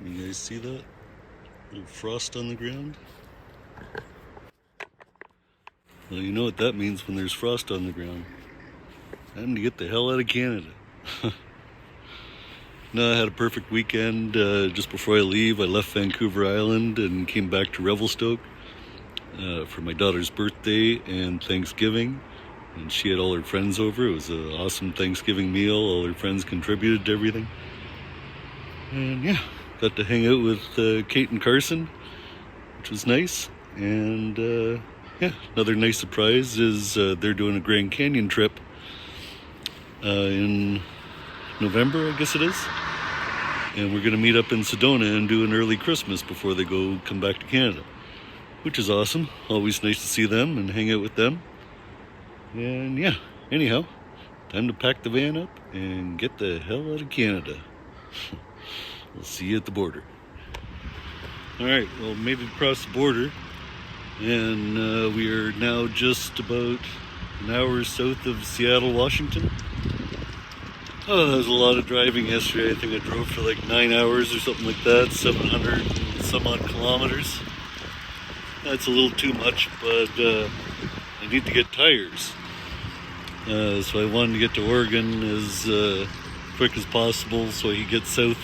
You guys see that? Little frost on the ground? Well, you know what that means when there's frost on the ground. Time to get the hell out of Canada. No, I had a perfect weekend. Just before I leave, I left Vancouver Island and came back to Revelstoke for my daughter's birthday and Thanksgiving. And she had all her friends over. It was an awesome Thanksgiving meal. All her friends contributed to everything. And yeah, got to hang out with Kate and Carson, which was nice. And yeah, another nice surprise is they're doing a Grand Canyon trip in November, I guess it is. And we're going to meet up in Sedona and do an early Christmas before they come back to Canada, which is awesome. Always nice to see them and hang out with them. And yeah, anyhow, time to pack the van up and get the hell out of Canada. We'll see you at the border. Alright, well, made it across the border, and we are now just about an hour south of Seattle, Washington. Oh, that was a lot of driving yesterday. I think I drove for like 9 hours or something like that, 700 and some odd kilometers. That's a little too much, but I need to get tires. So I wanted to get to Oregon as quick as possible so I could get south.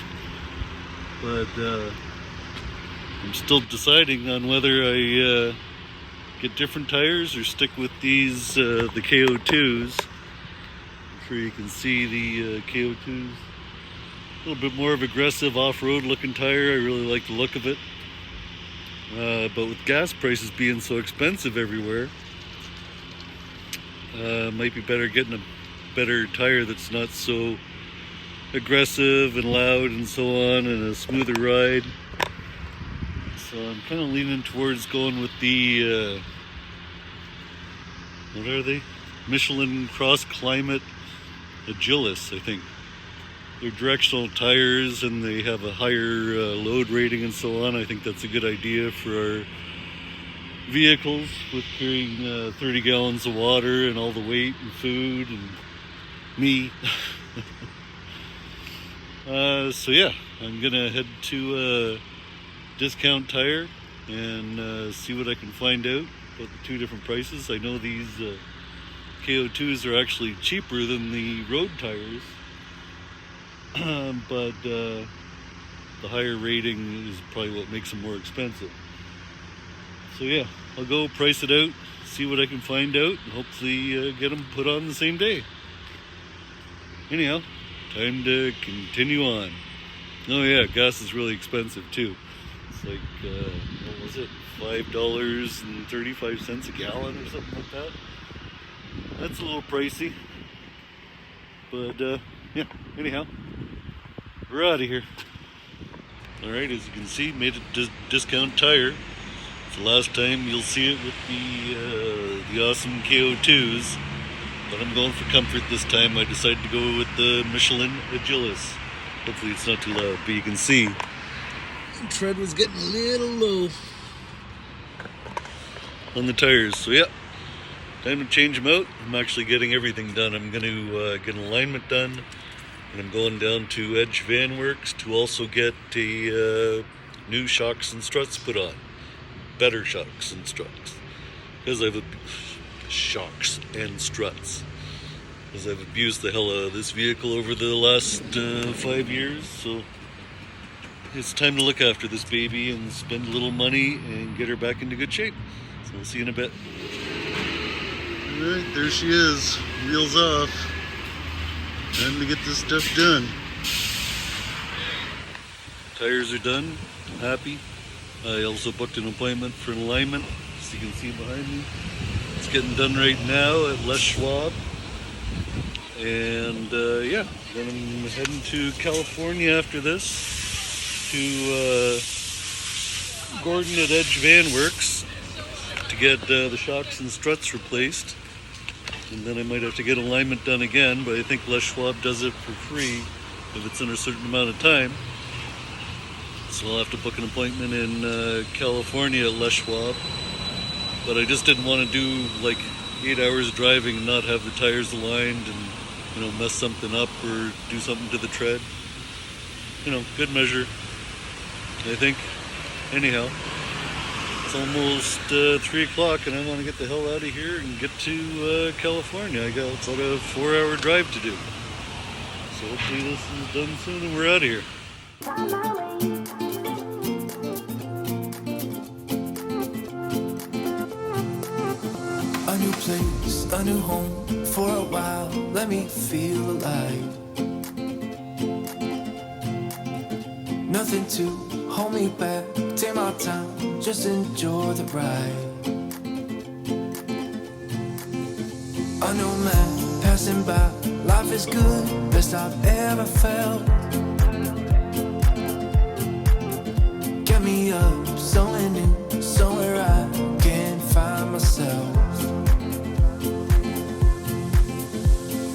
But I'm still deciding on whether I get different tires or stick with these, the KO2s. I'm sure you can see the KO2s. A little bit more of aggressive off-road looking tire. I really like the look of it. But with gas prices being so expensive everywhere, might be better getting a better tire that's not so aggressive and loud and so on, and a smoother ride. So I'm kind of leaning towards going with the what are they? Michelin Cross Climate Agilis, I think. They're directional tires and they have a higher load rating and so on. I think that's a good idea for our vehicles with carrying 30 gallons of water and all the weight and food and me. So yeah, I'm gonna head to Discount Tire and see what I can find out about the two different prices. I know these KO2s are actually cheaper than the road tires, but the higher rating is probably what makes them more expensive. So yeah, I'll go price it out, see what I can find out, and hopefully get them put on the same day. Anyhow, time to continue on. Oh yeah, gas is really expensive too. It's like, what was it, $5.35 a gallon or something like that. That's a little pricey. But yeah, anyhow, we're out of here. Alright, as you can see, made it Discount Tire. It's the last time you'll see it with the awesome KO2s. But I'm going for comfort this time. I decided to go with the Michelin Agilis. Hopefully it's not too loud, but you can see the tread was getting a little low on the tires. So yeah, time to change them out. I'm actually getting everything done. I'm going to get an alignment done, and I'm going down to Edge Van Works to also get the new shocks and struts put on. Better shocks and struts. Because I've shocks and struts. Because I've abused the hell out of this vehicle over the last 5 years. So it's time to look after this baby and spend a little money and get her back into good shape. So we'll see you in a bit. Alright, there she is. Wheels off. Time to get this stuff done. Tires are done. I'm happy. I also booked an appointment for an alignment, as you can see behind me. It's getting done right now at Les Schwab. And yeah, then I'm heading to California after this, to Gordon at Edge Van Works to get the shocks and struts replaced. And then I might have to get alignment done again, but I think Les Schwab does it for free if it's in a certain amount of time. So I'll have to book an appointment in California at Les Schwab. But I just didn't want to do like 8 hours of driving and not have the tires aligned and, mess something up or do something to the tread. Good measure. I think. Anyhow, it's almost 3 o'clock and I want to get the hell out of here and get to California. I got about a 4-hour drive to do. So hopefully this is done soon and we're out of here. A new place, a new home, for a while, let me feel alive. Nothing to hold me back, take my time, just enjoy the ride. A new man passing by, life is good, best I've ever felt. Get me up, somewhere new, somewhere I can find myself.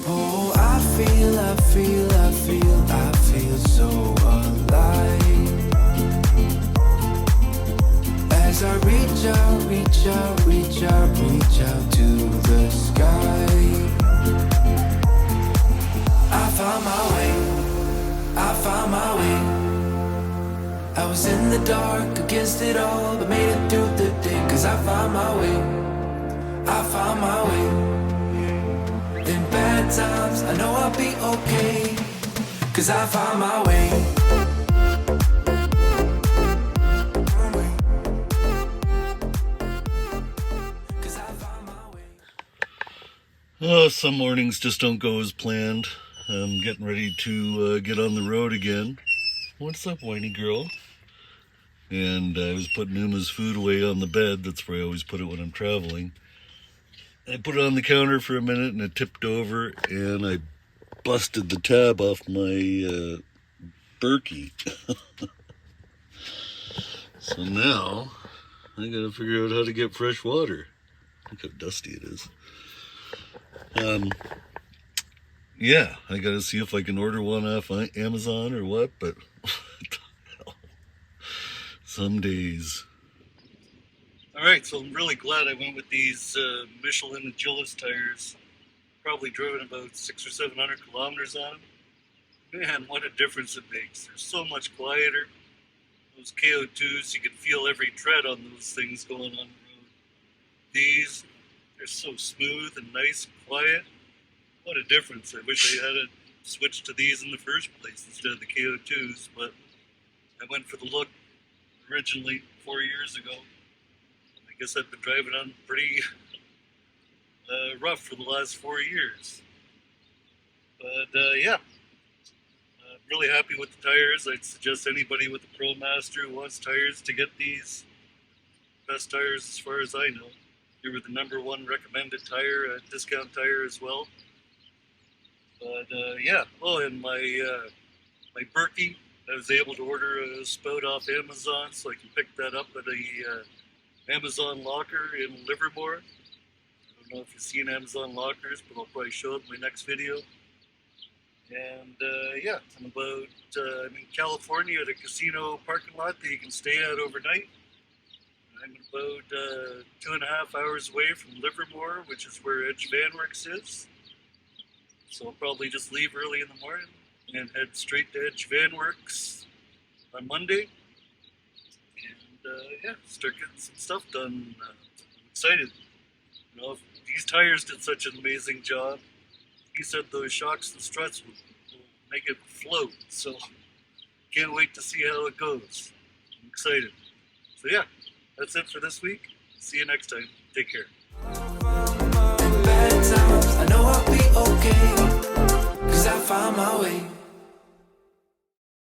Oh, I feel so alive. As I reach out to the sky. I found my way. I was in the dark against it all, but made it through the day. Cause I found my way. In bad times, I know I'll be okay. Cause I found my way. Oh, some mornings just don't go as planned. I'm getting ready to get on the road again. What's up, whiny girl? And I was putting Uma's food away on the bed. That's where I always put it when I'm traveling. I put it on the counter for a minute and it tipped over and I busted the tab off my Berkey. So now I gotta figure out how to get fresh water. Look how dusty it is. Yeah, I gotta see if I can order one off Amazon or what, but some days. Alright, so I'm really glad I went with these Michelin Agility tires. Probably driven about 600 or 700 kilometers on them. Man, what a difference it makes. They're so much quieter. Those KO2s, you can feel every tread on those things going on the road. These, they're so smooth and nice and quiet. What a difference. I wish I had switched to these in the first place instead of the KO2s, but I went for the look originally 4 years ago. I guess I've been driving on pretty rough for the last 4 years. But yeah, really happy with the tires. I'd suggest anybody with a ProMaster who wants tires to get these. Best tires as far as I know. They were the #1 recommended tire at Discount Tire as well. But yeah, oh, and my Berkey, I was able to order a spout off Amazon, so I can pick that up at a Amazon locker in Livermore. I don't know if you've seen Amazon lockers, but I'll probably show it in my next video. And yeah, I'm in California at a casino parking lot that you can stay at overnight. I'm about 2.5 hours away from Livermore, which is where Edge Van Works is. So I'll probably just leave early in the morning and head straight to Edge Van Works on Monday. And yeah, start getting some stuff done. I'm excited. You know, these tires did such an amazing job. He said those shocks and struts will make it float. So can't wait to see how it goes. I'm excited. So yeah, that's it for this week. See you next time. Take care.